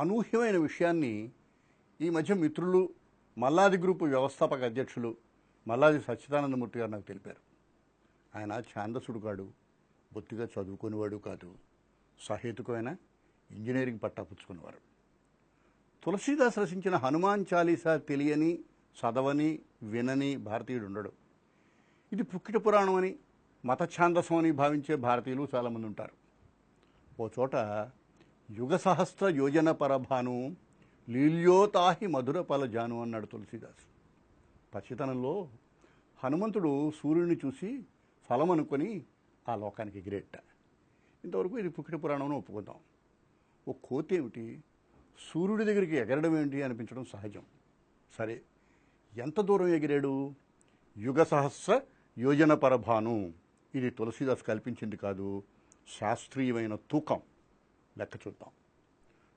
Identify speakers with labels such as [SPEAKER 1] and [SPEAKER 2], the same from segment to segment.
[SPEAKER 1] అనూహ్యమైన విషయాన్ని ఈ మధ్య మిత్రులు మల్లాది గ్రూపు వ్యవస్థాపక అధ్యక్షులు మల్లాది సచ్చిదానందమూర్తి గారు నాకు తెలిపారు. ఆయన ఛాందసుడు కాడు, బొత్తిగా చదువుకునేవాడు కాదు, సహేతుకమైన ఇంజనీరింగ్ పట్టా పుచ్చుకునేవారు. తులసీదాస్ రచించిన హనుమాన్ చాలీసా తెలియని, చదవని, వినని భారతీయుడు ఉండడు. ఇది పుక్కిట పురాణం అని, మత ఛాందసం అని భావించే భారతీయులు చాలామంది ఉంటారు. ఓ చోట యుగ సహస్ర యోజన పరభాను లీల్యోతాహి మధుర ఫలజాను అన్నాడు తులసీదాస్. పసితనంలో హనుమంతుడు సూర్యుడిని చూసి ఫలం అనుకొని ఆ లోకానికి ఎగిరేట. ఇంతవరకు ఇది పుక్కిట పురాణం ఒప్పుకుందాం. ఓ కోతి ఏమిటి, సూర్యుడి దగ్గరికి ఎగరడం ఏంటి అనిపించడం సహజం. సరే, ఎంత దూరం ఎగిరాడు? యుగ సహస్ర యోజన పరభాను. ఇది తులసీదాస్ కల్పించింది కాదు, శాస్త్రీయమైన తూకం. లెక్క చూద్దాం.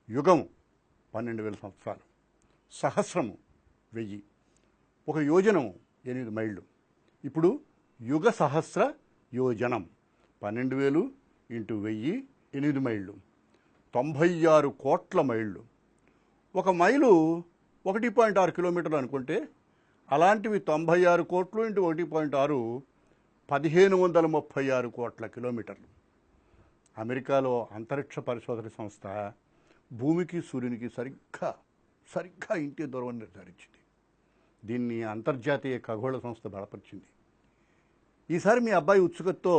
[SPEAKER 1] యుగము 12,000 సంవత్సరాలు, సహస్రము 1000, ఒక యోజనము 8 మైళ్ళు. ఇప్పుడు యుగ సహస్ర యోజనం 12,000 × 1000 8 మైళ్ళు, 96 కోట్ల మైళ్ళు. ఒక మైలు 1.6 కిలోమీటర్లు అనుకుంటే అలాంటివి 96 కోట్లు × 1.6 1536 కోట్ల కిలోమీటర్లు. అమెరికాలో అంతరిక్ష పరిశోధన సంస్థ భూమికి సూర్యునికి సరిగ్గా ఇంటి దూరం నిర్ధారించింది. దీన్ని అంతర్జాతీయ ఖగోళ సంస్థ బలపరిచింది. ఈసారి మీ అబ్బాయి ఉత్సుకతతో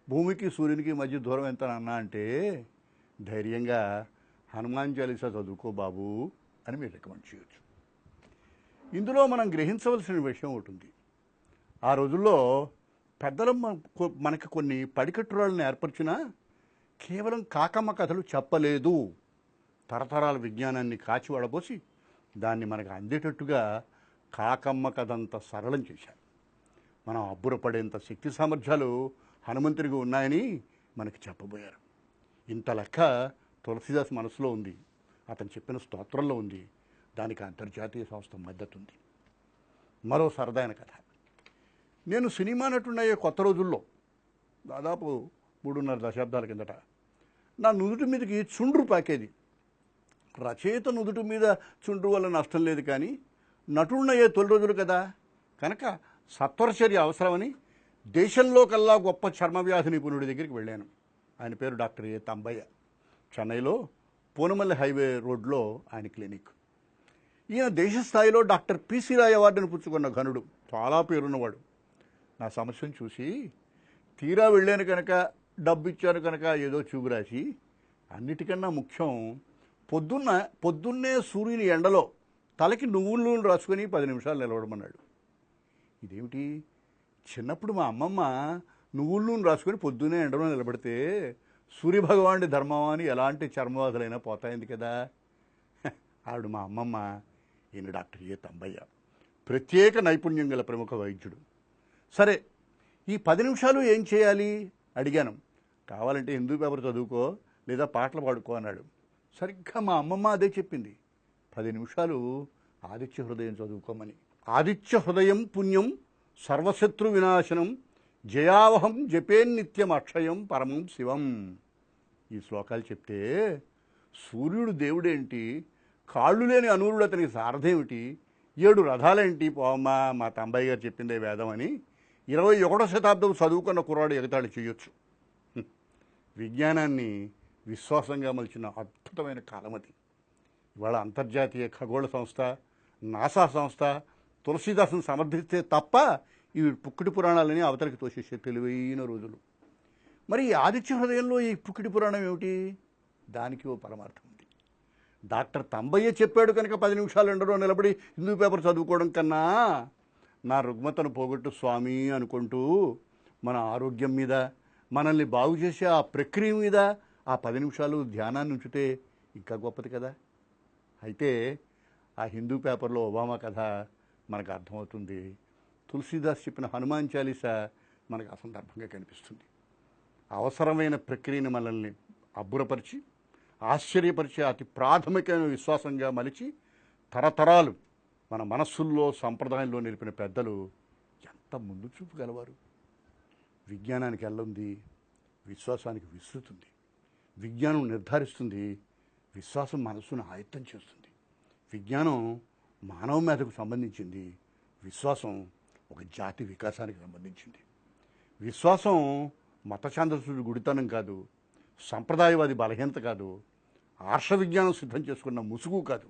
[SPEAKER 1] భూమికి సూర్యునికి మధ్య దూరం ఎంత అన్నా అంటే ధైర్యంగా హనుమాన్ చాలీసా చదువుకో బాబు అని మీరు రికమెండ్ చేయొచ్చు. ఇందులో మనం గ్రహించవలసిన విషయం ఒకటి ఉంది. ఆ రోజుల్లో పెద్దలు మనకి కొన్ని పడికట్టురాళ్ళని ఏర్పరిచినా కేవలం కాకమ్మ కథలు చెప్పలేదు. తరతరాల విజ్ఞానాన్ని కాచి వడబోసి దాన్ని మనకు అందేటట్టుగా కాకమ్మ కథంత సరళం చేశారు. మనం అబ్బురపడేంత శక్తి సామర్థ్యాలు హనుమంతుడికి ఉన్నాయని మనకి చెప్పబోయారు. ఇంత లెక్క తులసీదాస్ మనసులో ఉంది, అతను చెప్పిన స్తోత్రంలో ఉంది. దానికి అంతర్జాతీయ సంస్థ మద్దతు ఉంది. మరో సరదైన కథ. నేను సినిమా నటుడయ్యే కొత్త రోజుల్లో దాదాపు 3.5 దశాబ్దాల కిందట నా నుదుటి మీదకి చుండ్రు పాకేది. రచయిత నుదుటి మీద చుండ్రు వల్ల నష్టం లేదు, కానీ నటుడినయ్యే తొలి రోజులు కదా, కనుక సత్వరచర్య అవసరమని దేశంలో కల్లా గొప్ప చర్మవ్యాధి నిపుణుడి దగ్గరికి వెళ్ళాను. ఆయన పేరు డాక్టర్ ఏ తంబయ్య. చెన్నైలో పూనమల్లి హైవే రోడ్లో ఆయన క్లినిక్. ఈయన దేశ స్థాయిలో డాక్టర్ పిసి రాయ్ అవార్డును పుచ్చుకున్న ఘనుడు, చాలా పేరున్నవాడు. నా సమస్యను చూసి తీరా వెళ్ళాను కనుక, డబ్బు ఇచ్చాను కనుక ఏదో చూపు రాసి, అన్నిటికన్నా ముఖ్యం పొద్దున్నే సూర్యుని ఎండలో తలకి నువ్వుల నూనె రాసుకొని 10 నిమిషాలు నిలబడమన్నాడు. ఇదేమిటి, చిన్నప్పుడు మా అమ్మమ్మ నువ్వుల నూనె రాసుకొని పొద్దున్నే ఎండలో నిలబడితే సూర్యభగవానుడి ధర్మం అని ఎలాంటి చర్మవాదులైనా పోతాయింది కదా. ఆవిడ మా అమ్మమ్మ, ఈయన డాక్టర్ ఏ తంబయ్య, ప్రత్యేక నైపుణ్యం గల ప్రముఖ వైద్యుడు. సరే, ఈ 10 నిమిషాలు ఏం చేయాలి అడిగాను. కావాలంటే హిందూ పేపర్ చదువుకో లేదా పాటలు పాడుకో అన్నాడు. సరిగ్గా మా అమ్మమ్మ అదే చెప్పింది, 10 నిమిషాలు ఆదిత్య హృదయం చదువుకోమని. ఆదిత్య హృదయం పుణ్యం సర్వశత్రు వినాశనం జయావహం జపేన్నిత్యం అక్షయం పరమం శివం. ఈ శ్లోకాలు చెప్తే సూర్యుడు దేవుడేంటి, కాళ్ళు లేని అనూరుడు అతనికి సారథేమిటి, 7 రథాలేంటి పోమ్మా, మా తంబయ్య గారు చెప్పిందే వేదం అని 21వ శతాబ్దం చదువుకున్న కుర్రాడు ఎగతాళి చేయొచ్చు. విజ్ఞానాన్ని విశ్వాసంగా మలిచిన అద్భుతమైన కాలం అది. ఇవాళ అంతర్జాతీయ ఖగోళ సంస్థ, నాసా సంస్థ తులసీదాసును సమర్థిస్తే తప్ప ఇవి పుక్కిటి పురాణాలని అవతలికి తోసేసే తెలివైన రోజులు. మరి ఈ ఆదిత్య హృదయంలో ఈ పుక్కిటి పురాణం ఏమిటి? దానికి ఓ పరమార్థం ఉంది. డాక్టర్ తంబయ్య చెప్పాడు కనుక 10 నిమిషాలు ఎండలో నిలబడి హిందూ పేపర్ చదువుకోవడం కన్నా నా రుగ్మతను పోగొట్టు స్వామి అనుకుంటూ మన ఆరోగ్యం మీద, మనల్ని బాగు చేసే ఆ ప్రక్రియ మీద ఆ 10 నిమిషాలు ధ్యానాన్ని ఉంచితే ఇంకా గొప్పది కదా. అయితే ఆ హిందూ పేపర్లో ఒబామా కథ మనకు అర్థమవుతుంది. తులసీదాస్ చెప్పిన హనుమాన్ చాలీసా మనకు అసందర్భంగా కనిపిస్తుంది. అవసరమైన ప్రక్రియను మనల్ని అబ్బురపరిచి ఆశ్చర్యపరిచే అతి ప్రాథమికమైన విశ్వాసంగా మలిచి తరతరాలు మన మనస్సుల్లో సంప్రదాయంలో నిలిపిన పెద్దలు ఎంత ముందు చూపు గలవారు. విజ్ఞానానికి ఎల్లుంది, విశ్వాసానికి విస్తృతుంది. విజ్ఞానం నిర్ధారిస్తుంది, విశ్వాసం మనసును ఆయత్తం చేస్తుంది. విజ్ఞానం మానవ మేధకు సంబంధించింది, విశ్వాసం ఒక జాతి వికాసానికి సంబంధించింది. విశ్వాసం మత ఛాందసుడి గుడితనం కాదు, సంప్రదాయవాది బలహీనత కాదు, ఆర్ష విజ్ఞానం సిద్ధం చేసుకున్న ముసుగు కాదు,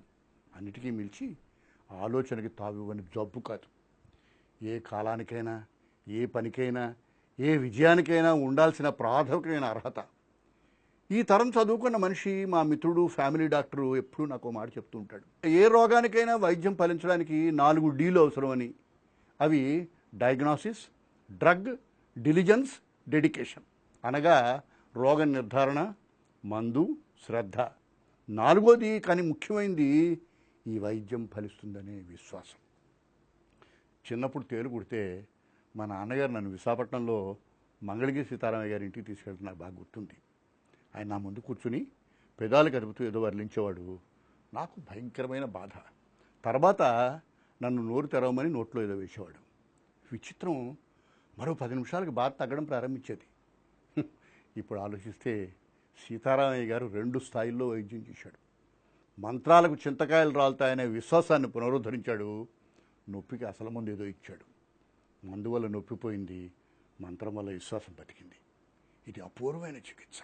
[SPEAKER 1] అన్నిటికీ మిల్చి ఆలోచనకి తావివ్వని జబ్బు కాదు. ఏ కాలానికైనా, ఏ పనికైనా, ఏ విజయానికైనా ఉండాల్సిన ప్రాథమికమైన అర్హత. ఈ తరం చదువుకున్న మనిషి, మా మిత్రుడు ఫ్యామిలీ డాక్టరు ఎప్పుడూ నాకు మాట చెప్తూ ఉంటాడు. ఏ రోగానికైనా వైద్యం ఫలించడానికి 4 డీలు అవసరమని. అవి డయాగ్నోసిస్, డ్రగ్, డిలిజెన్స్, డెడికేషన్. అనగా రోగ నిర్ధారణ, మందు, శ్రద్ధ. 4వది కానీ ముఖ్యమైనది ఈ వైద్యం ఫలిస్తుందనే విశ్వాసం. చిన్నప్పుడు తేలు కుడితే మా నాన్నగారు నన్ను విశాఖపట్నంలో మంగళగిరి సీతారామయ్య గారి ఇంటికి తీసుకెళ్తే నాకు బాగా గుర్తుంది. ఆయన నా ముందు కూర్చుని పెదాలు కదుపుతూ ఏదో వర్లించేవాడు. నాకు భయంకరమైన బాధ. తర్వాత నన్ను నోరు తెరవమని నోట్లో ఏదో వేసేవాడు. విచిత్రం, మరో 10 నిమిషాలకు బాధ తగ్గడం ప్రారంభించేది. ఇప్పుడు ఆలోచిస్తే సీతారామయ్య గారు 2 స్థాయిల్లో వైద్యం చేశాడు. మంత్రాలకు చింతకాయలు రాలుతాయనే విశ్వాసాన్ని పునరుద్ధరించాడు. నొప్పికి అసలు మందు ఏదో ఇచ్చాడు. మందు వల్ల నొప్పి పోయింది, మంత్రం వల్ల విశ్వాసం బతికింది. ఇది అపూర్వమైన చికిత్స.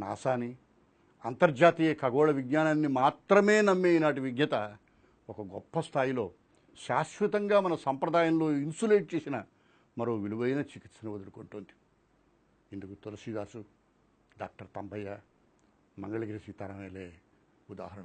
[SPEAKER 1] నాసాని, అంతర్జాతీయ ఖగోళ విజ్ఞానాన్ని మాత్రమే నమ్మే ఈనాటి విజ్ఞత ఒక గొప్ప స్థాయిలో శాశ్వతంగా మన సంప్రదాయంలో ఇన్సులేట్ చేసిన మరో విలువైన చికిత్సను వదులుకుంటోంది. ఇందుకు తులసీదాసు, డాక్టర్ తంబయ్య, మంగళగిరి సీతారామయ్యలే ఉదాహరణ.